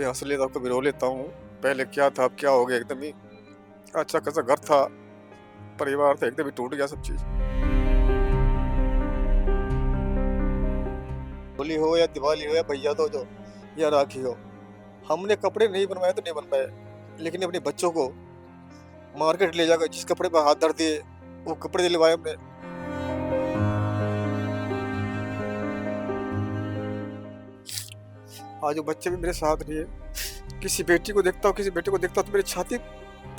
कभी हँस लेता हूँ, कभी रो लेता हूँ। पहले क्या था, अब क्या हो गया, एकदम ही अच्छा खासा घर था, परिवार था, एकदम ही टूट गया सब चीज़। होली हो या दिवाली हो या भैया दूज हो या राखी हो, हमने कपड़े नहीं बनवाए तो नहीं बनवाए, लेकिन अपने बच्चों को मार्केट ले जाकर जिस कपड़े पर हाथ धर दिए, वो कपड़े दिलवाए हमने। आज वो बच्चे भी मेरे साथ नहीं है। किसी बेटी को देखता हूँ, किसी बेटे को देखता हूँ तो मेरी छाती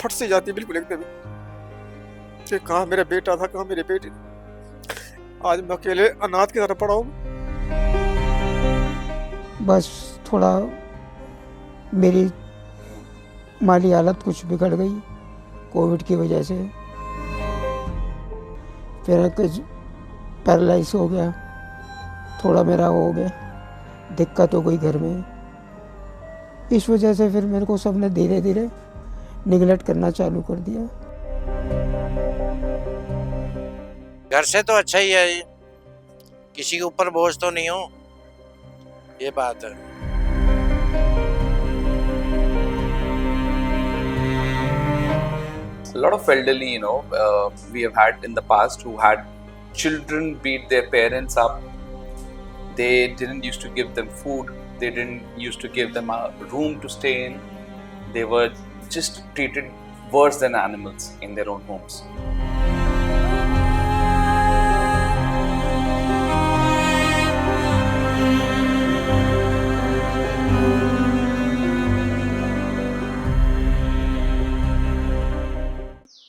फट सी जाती है बिल्कुल एकदम ही, कि कहाँ मेरा बेटा था, कहाँ मेरी बेटी थी। आज मैं अकेले अनाथ की तरह पड़ा हूँ। बस थोड़ा मेरी माली हालत कुछ बिगड़ गई कोविड की वजह से, फिर कुछ पैरालाइज हो गया, थोड़ा मेरा हो गया, दिक्कत हो गई घर में। इस वजह से फिर मेरे को सबने धीरे धीरे निगलेक्ट करना चालू कर दिया। घर से तो अच्छा ही है, ये किसी के ऊपर बोझ तो नहीं हो, ये बात है। A lot of elderly, we have had in the past who had children beat their parents up. They didn't used to give them food. They didn't used to give them a room to stay in. They were just treated worse than animals in their own homes.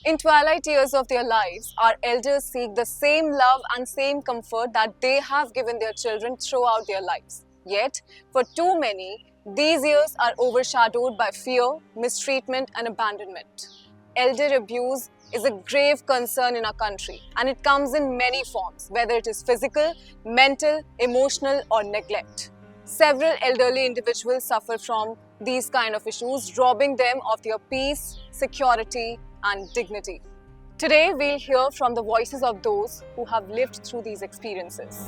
In twilight years of their lives, our elders seek the same love and same comfort that they have given their children throughout their lives. Yet, for too many, these years are overshadowed by fear, mistreatment, and abandonment. Elder abuse is a grave concern in our country, and it comes in many forms, whether it is physical, mental, emotional, or neglect. Several elderly individuals suffer from these kind of issues, robbing them of their peace, security, and dignity. Today, we'll hear from the voices of those who have lived through these experiences.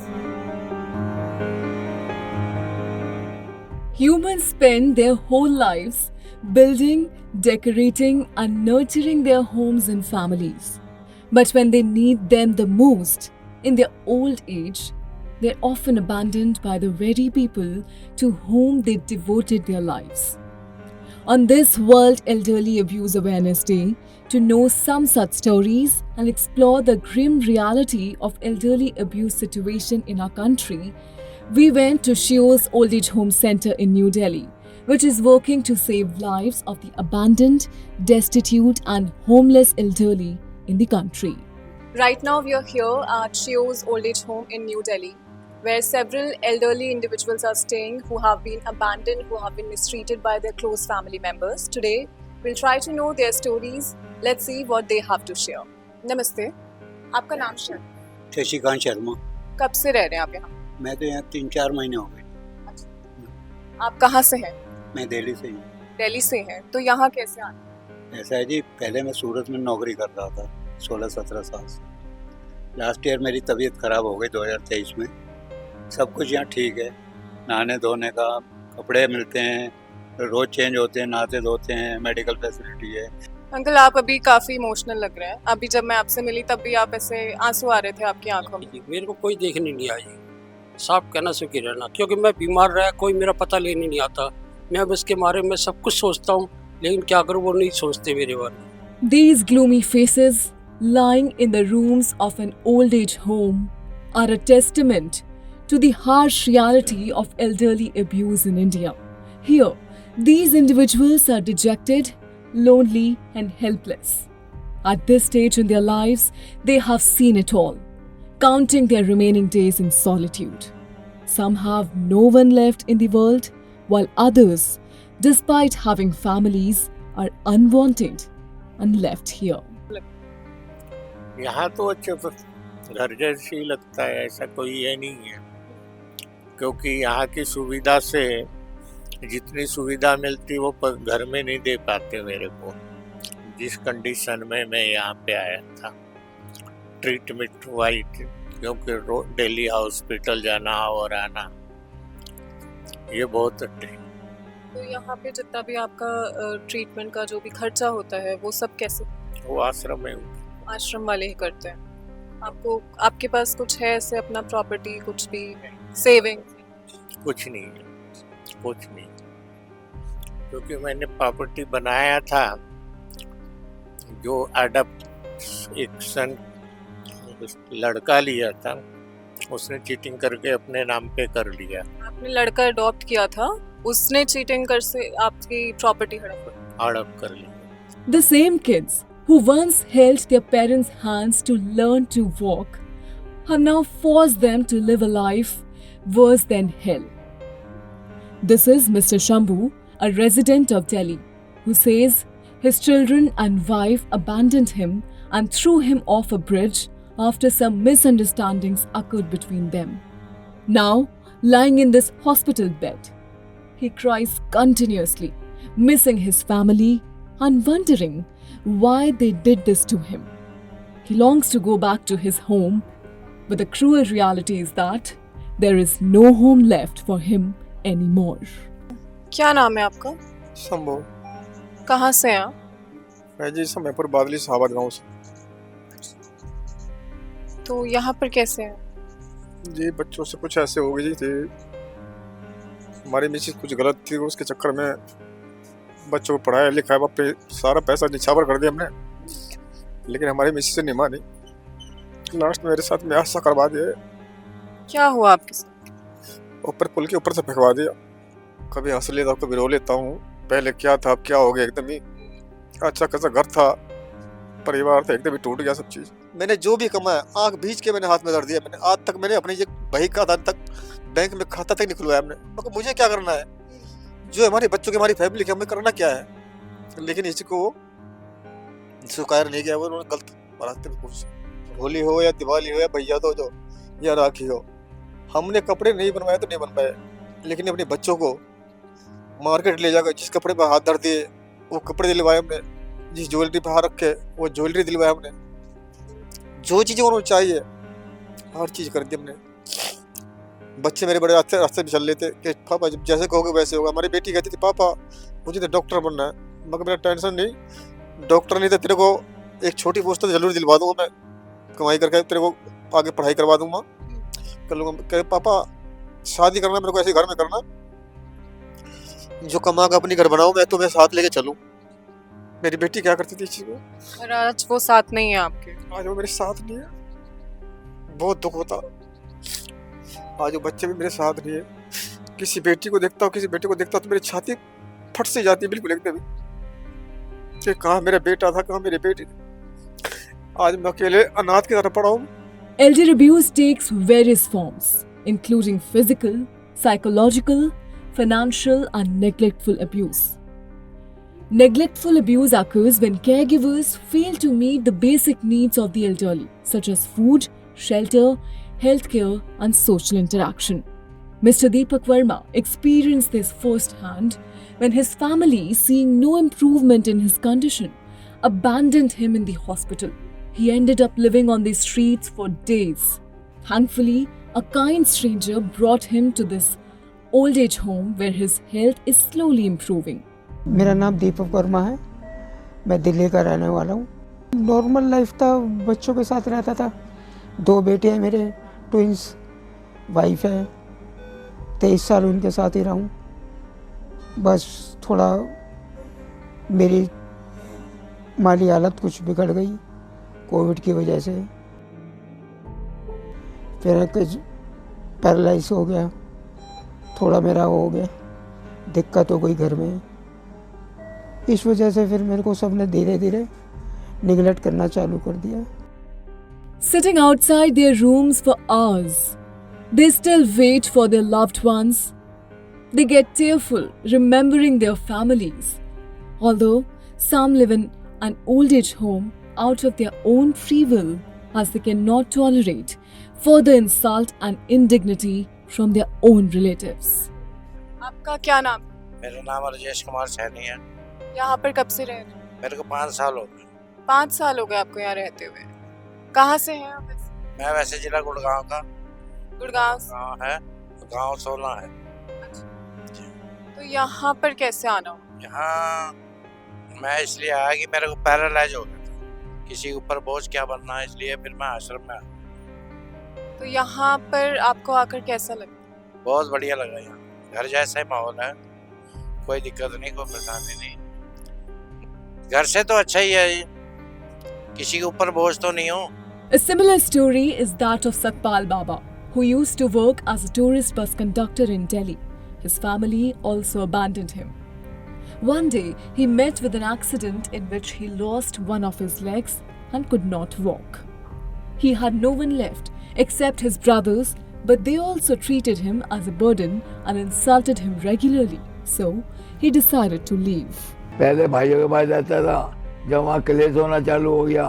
Humans spend their whole lives building, decorating, and nurturing their homes and families. But when they need them the most, in their old age, they're often abandoned by the very people to whom they devoted their lives. On this World Elderly Abuse Awareness Day, to know some such stories and explore the grim reality of elderly abuse situation in our country, we went to Shios Old Age Home Center in New Delhi, which is working to save lives of the abandoned, destitute and homeless elderly in the country. Right now, we are here at Shios Old Age Home in New Delhi, where several elderly individuals are staying who have been abandoned, who have been mistreated by their close family members. Today, we'll try to know their stories. Let's see what they have to share. Namaste. आपका नाम क्या? शशिकांत शर्मा। कब से रह रहे हैं आप यहाँ? मैं तो यहाँ 3-4 महीने हो गए। आप कहाँ से हैं? मैं दिल्ली से हूँ। दिल्ली से हैं, तो यहाँ कैसे आए? ऐसा है जी, पहले मैं सूरत में नौकरी कर रहा था 16-17 साल से। लास्ट ईयर मेरी तबीयत खराब हो गई 2023 में। सब कुछ यहाँ ठीक है, नहाने धोने का, कपड़े मिलते हैं, रोज चेंज होते हैं, नहाते धोते हैं, मेडिकल फैसिलिटी है। अंकल, आप अभी काफी इमोशनल लग रहे हैं। अभी जब मैं आपसे मिली तब भी आप ऐसे आंसू आ रहे थे आपकी आंखों में। मेरे को कोई देखने नहीं आई, साफ कहना सुखी रहना, क्योंकि मैं बीमार रहा, कोई मेरा पता लेने नहीं आता। मैं बस के मारे में सब कुछ सोचता हूँ, लेकिन क्या करूँ, वो नहीं सोचते मेरे बारे में। These gloomy faces lying in the rooms of an old age home are a testament to the harsh reality of elderly abuse in India. Here, these individuals are dejected, lonely and helpless. At this stage in their lives, they have seen it all, counting their remaining days in solitude. Some have no one left in the world, while others, despite having families, are unwanted and left here. यहाँ तो अच्छा घर जैसे ही लगता है, ऐसा कोई ये नहीं है, क्योंकि यहाँ की सुविधा से जितनी सुविधा मिलती वो घर में नहीं दे पाते मेरे को। जिस कंडीशन में मैं यहाँ पे आया था, ट्रीटमेंट हुआ ही थी, क्योंकि डेली हॉस्पिटल जाना और आना ये बहुत तो यहाँ पे जितना भी आपका ट्रीटमेंट का जो भी खर्चा होता है वो सब कैसे वो आश्रम में हूँ। आश्रम वाले ही करते हैं? आपको आपके पास कुछ है ऐसे अपना प्रॉपर्टी कुछ भी सेविंग? कुछ नहीं है, कुछ नहीं, क्योंकि मैंने प्रॉपर्टी बनाया था जो एक सन लड़का लिया था, उसने चीटिंग करके अपने नाम पे कर लिया। आपने लड़का अडॉप्ट किया था, उसने चीटिंग कर से आपकी प्रॉपर्टी हड़प कर लिया। The same kids who once held their parents' hands to learn to walk have now forced them to live a life worse than hell. This is Mr. Shambhu, a resident of Delhi, who says his children and wife abandoned him and threw him off a bridge after some misunderstandings occurred between them. Now, lying in this hospital bed, he cries continuously, missing his family and wondering why they did this to him. He longs to go back to his home, but the cruel reality is that there is no home left for him anymore. क्या नाम है आपका? शंभू। कहाँ से हैं आप? मैं जी समयपुर बादली साहबाद गांव से। तो यहाँ पर कैसे हैं? जी बच्चों से कुछ ऐसे हो गई थी, हमारी मिसेज कुछ गलत थी, उसके चक्कर में बच्चों को पढ़ाया लिखाया पे सारा पैसा निछावर कर दिया हमने, लेकिन हमारी मिसेज से नहीं मानी। लास्ट में मेरे साथ में हादसा करवा दिया। क्या हुआ आपके साथ? ऊपर पुल के ऊपर से फेंकवा दिया। कभी हंस लेता हूँ, कभी रो लेता हूँ। पहले क्या था अब क्या हो गया, एकदम ही अच्छा खासा घर था, परिवार था, एकदम ही टूट गया सब चीज। मैंने जो भी कमाया आंख बीच के मैंने हाथ में धर दिया। मैंने आज तक मैंने अपनी ये बही का तक बैंक में खाता तक नहीं खुलवाया हमने। मगर मुझे क्या करना है, जो हमारे बच्चों की हमारी फैमिली की हमें करना क्या है। लेकिन इसको स्वीकार नहीं किया, वो उन्होंने गलत रास्ते पे पूछ। होली हो या दिवाली हो या भैया दो जो या राखी हो, हमने कपड़े नहीं बनवाए तो नहीं बन पाए, लेकिन अपने बच्चों को मार्केट ले जाकर जिस कपड़े पर हाथ धर दिए वो कपड़े दिलवाए हमने, जिस ज्वेलरी पर हाथ रखे वो ज्वेलरी दिलवाए हमने, जो चीज़ें उन्होंने चाहिए हर चीज़ कर दी हमने। बच्चे मेरे बड़े रास्ते रास्ते पे चल लेते कि पापा जब जैसे कहोगे वैसे होगा। हमारी बेटी कहती थी पापा मुझे तो डॉक्टर बनना है। मगर मेरा टेंशन नहीं, डॉक्टर नहीं तो तेरे को एक छोटी पोस्ट तो जरूर दिलवा दूंगा, मैं कमाई करके तेरे को आगे पढ़ाई करवा दूंगा, कर लूँगा। कहे पापा शादी करना मेरे को ऐसे घर में करना, जो कमा के अपनी घर बनाऊँ, मैं तुम्हें साथ लेके चलूँ। मेरी बेटी क्या करती थी इस चीज़ को। और आज वो साथ नहीं है आपके? आज वो मेरे साथ नहीं है, बहुत दुख होता। आज वो बच्चे भी मेरे साथ नहीं है। किसी बेटी को देखता हूँ, किसी बेटे को देखता हूँ तो मेरी छाती फट से जाती है बिल्कुल एकदम ही, कि कहाँ मेरा बेटा था, कहाँ मेरी बेटी। आज मैं अकेले अनाथ की तरह पड़ा हूँ। Elder abuse takes various forms, including physical, psychological, financial, and neglectful abuse. Neglectful abuse occurs when caregivers fail to meet the basic needs of the elderly, such as food, shelter, healthcare, and social interaction. Mr. Deepak Verma experienced this firsthand when his family, seeing no improvement in his condition, abandoned him in the hospital. He ended up living on the streets for days. Thankfully, a kind stranger brought him to this old age home where his health is slowly improving. मेरा नाम दीपक वर्मा है, मैं दिल्ली का रहने वाला हूँ। Normal life था, बच्चों के साथ रहता था। 2 बेटे हैं मेरे, ट्विंस, वाइफ है, 23 साल उनके साथ ही रहा हूँ। बस थोड़ा मेरी माली हालत कुछ बिगड़ गई कोविड की वजह से, फिर कुछ पैरालाइज हो गया, थोड़ा मेरा हो गया, दिक्कत हो गई घर में। इस वजह से फिर मेरे को सबने धीरे धीरे निगलेक्ट करना चालू कर दिया। Sitting outside their rooms for hours, they still wait for their loved ones. They get tearful remembering their families. Although some live in an old age home out of their own free will, as they cannot tolerate further insult and indignity from their own relatives. आपका क्या नाम? मेरा नाम राजेश कुमार सैनी है। यहाँ पर कब से रह रहे हैं? मेरे को 5 साल हो गए। 5 साल हो गए आपको यहाँ रहते हुए। कहाँ से हैं आप? मैं वैसे जिला गुड़गांव का। गुड़गांव से। गाँव है, गाँव 16 है। तो यहाँ पर कैसे आना हो? यहाँ मैं इसलिए आया कि मेरे को पैरालाइज हो गया था, किसी के ऊपर बोझ क्या बनना है, इसलिए फिर मैं आश्रम में आया। तो यहाँ पर आपको आकर कैसा लगा? बहुत बढ़िया लगा यहाँ, घर जैसा ही माहौल है, कोई दिक्कत नहीं, कोई परेशानी नहीं। घर से तो अच्छा ही है ये, किसी के ऊपर बोझ तो नहीं हो। A similar story is that of Satpal Baba, who used to work as a tourist bus conductor in Delhi. His family also abandoned him. One day, he met with an accident in which he lost one of his legs and could not walk. He had no one left except his brothers, but they also treated him as a burden and insulted him regularly. So, he decided to leave. पहले भाइयों के पास जाता था, जब वहाँ क्लेश होना चालू हो गया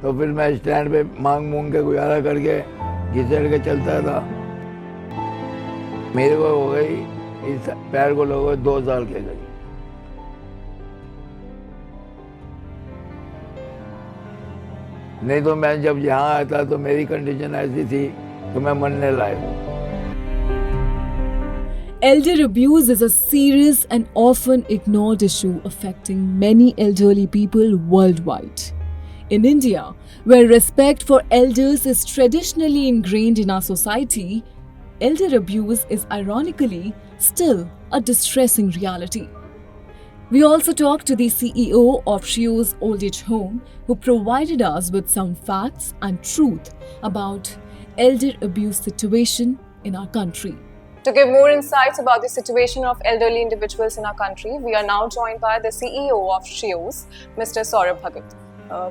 तो फिर मैं स्टैंड पे मांग मूंग के गुजारा करके घिसड़ के चलता था। मेरे को हो गई, इस पैर को लोगों 2 साल के गई। नहीं तो मैं जब यहाँ आया था तो मेरी कंडीशन ऐसी थी कि मैं मरने लायक हूँ। Elder abuse is a serious and often ignored issue affecting many elderly people worldwide. In India, where respect for elders is traditionally ingrained in our society, elder abuse is ironically still a distressing reality. We also talked to the CEO of Shio's Old Age Home, who provided us with some facts and truth about elder abuse situation in our country. To give more insights about the situation of elderly individuals in our country, we are now joined by the CEO of Shio's, Mr. Saurabh Bhagat.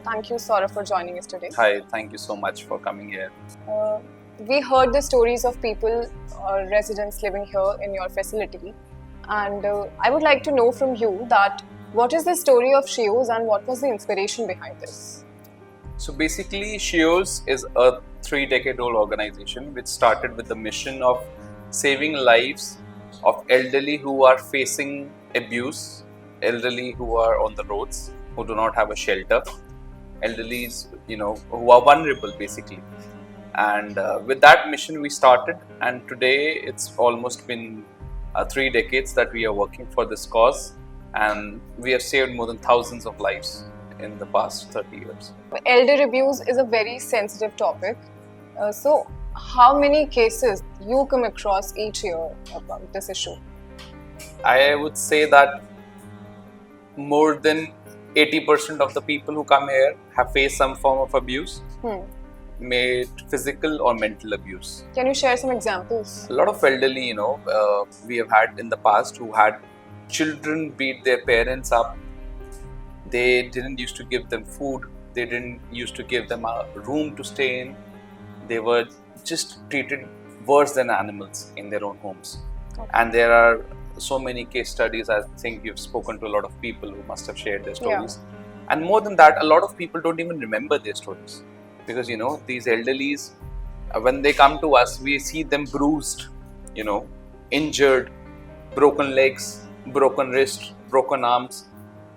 Thank you, Saurabh, for joining us today. Hi, thank you so much for coming here. We heard the stories of people, residents living here in your facility, and I would like to know from you that what is the story of Shio's and what was the inspiration behind this? So basically, Shio's is a 3-decade-old organization which started with the mission of saving lives of elderly who are facing abuse, elderly who are on the roads, who do not have a shelter, elderly, who are vulnerable basically. And with that mission we started, and today it's almost been 3 decades that we are working for this cause, and we have saved more than thousands of lives in the past 30 years. Elder abuse is a very sensitive topic. So how many cases you come across each year about this issue? I would say that more than 80% of the people who come here have faced some form of abuse, may it physical or mental abuse. Can you share some examples? A lot of elderly, we have had in the past who had children beat their parents up. They didn't used to give them food. They didn't used to give them a room to stay in. They were just treated worse than animals in their own homes. Okay. And there are so many case studies. I think you've spoken to a lot of people who must have shared their stories. Yeah. And more than that, a lot of people don't even remember their stories. Because, these elderlies, when they come to us, we see them bruised, injured, broken legs, broken wrists, broken arms.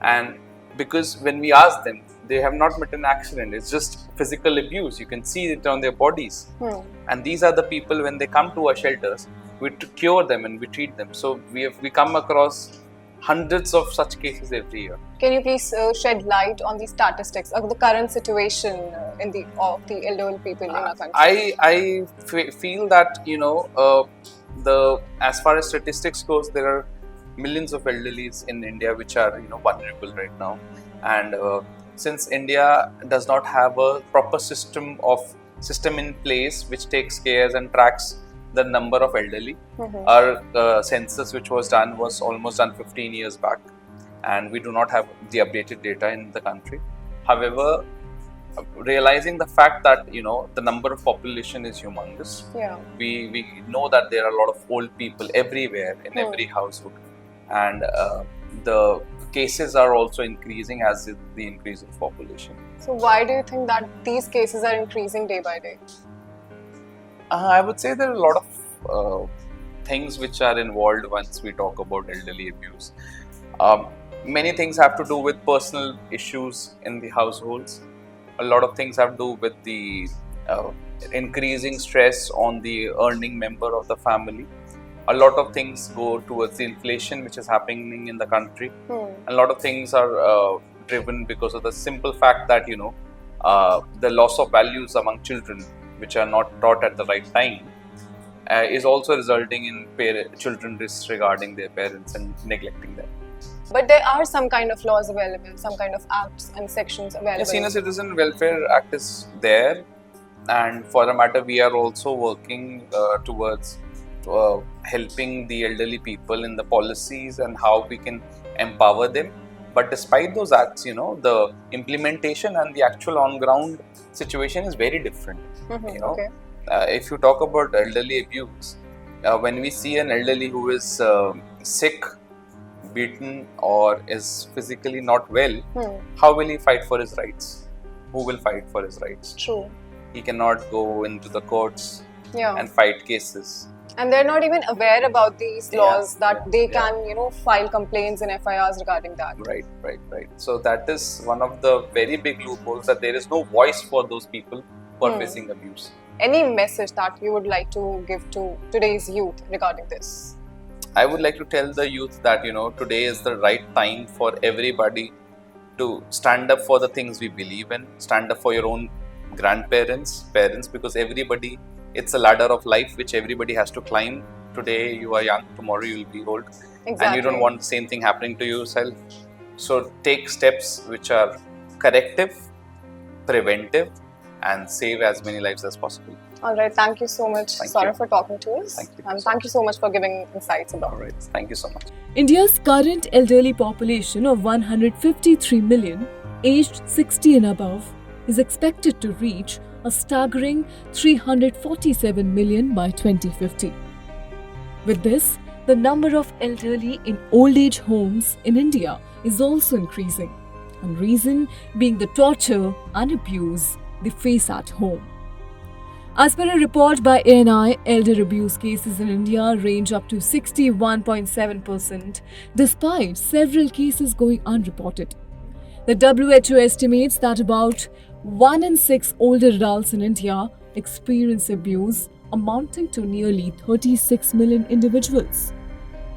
And because when we ask them, they have not met an accident. It's just physical abuse. You can see it on their bodies. And these are the people, when they come to our shelters, we cure them and we treat them. So we come across hundreds of such cases every year. Can you please shed light on the statistics of the current situation of the elderly people in our country? I feel that, as far as statistics goes, there are millions of elderlies in India which are, vulnerable right now. And since India does not have a proper system in place which takes care and tracks the number of elderly, our census which was almost done 15 years back, and we do not have the updated data in the country. However, realizing the fact that the number of population is humongous, we know that there are a lot of old people everywhere in every household, and the cases are also increasing as is the increase of population. So why do you think that these cases are increasing day by day? I would say there are a lot of things which are involved once we talk about elderly abuse. Many things have to do with personal issues in the households. A lot of things have to do with the increasing stress on the earning member of the family. a lot of things go towards the inflation which is happening in the country. A lot of things are driven because of the simple fact that the loss of values among children, which are not taught at the right time, is also resulting in children disregarding their parents and neglecting them. But there are some kind of laws available, some kind of acts and sections available. The Senior Citizen Welfare Act is there, and for the matter, we are also working towards helping the elderly people in the policies and how we can empower them. But despite those acts, the implementation and the actual on-ground situation is very different. Okay. If you talk about elderly abuse, when we see an elderly who is sick, beaten, or is physically not well, how will he fight for his rights? Who will fight for his rights? True. He cannot go into the courts Yeah. and fight cases. And they're not even aware about these laws that they can, file complaints and FIRs regarding that. Right. So that is one of the very big loopholes, that there is no voice for those people who are facing abuse. Any message that you would like to give to today's youth regarding this? I would like to tell the youth that today is the right time for everybody to stand up for the things we believe in, stand up for your own grandparents, parents, because everybody, it's a ladder of life which everybody has to climb. Today you are young, tomorrow you will be old. Exactly. And you don't want the same thing happening to yourself. So take steps which are corrective, preventive, and save as many lives as possible. Alright, thank you so much, Saurav, for talking to us. Thank you. And thank you so much for giving insights about it. Alright, thank you so much. India's current elderly population of 153 million, aged 60 and above, is expected to reach a staggering 347 million by 2050. With this, the number of elderly in old age homes in India is also increasing, and reason being the torture and abuse they face at home. As per a report by ANI, elder abuse cases in India range up to 61.7%, despite several cases going unreported. The WHO estimates that about 1 in 6 older adults in India experience abuse, amounting to nearly 36 million individuals.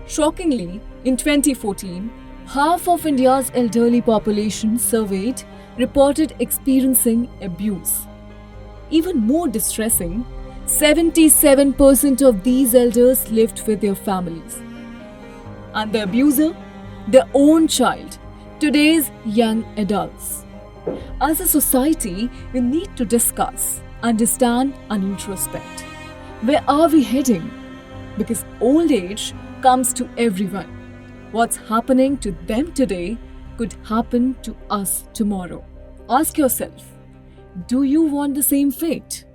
Shockingly, in 2014, half of India's elderly population surveyed reported experiencing abuse. Even more distressing, 77% of these elders lived with their families. And the abuser? Their own child, today's young adults. As a society, we need to discuss, understand, and introspect. Where are we heading? Because old age comes to everyone. What's happening to them today could happen to us tomorrow. Ask yourself, do you want the same fate?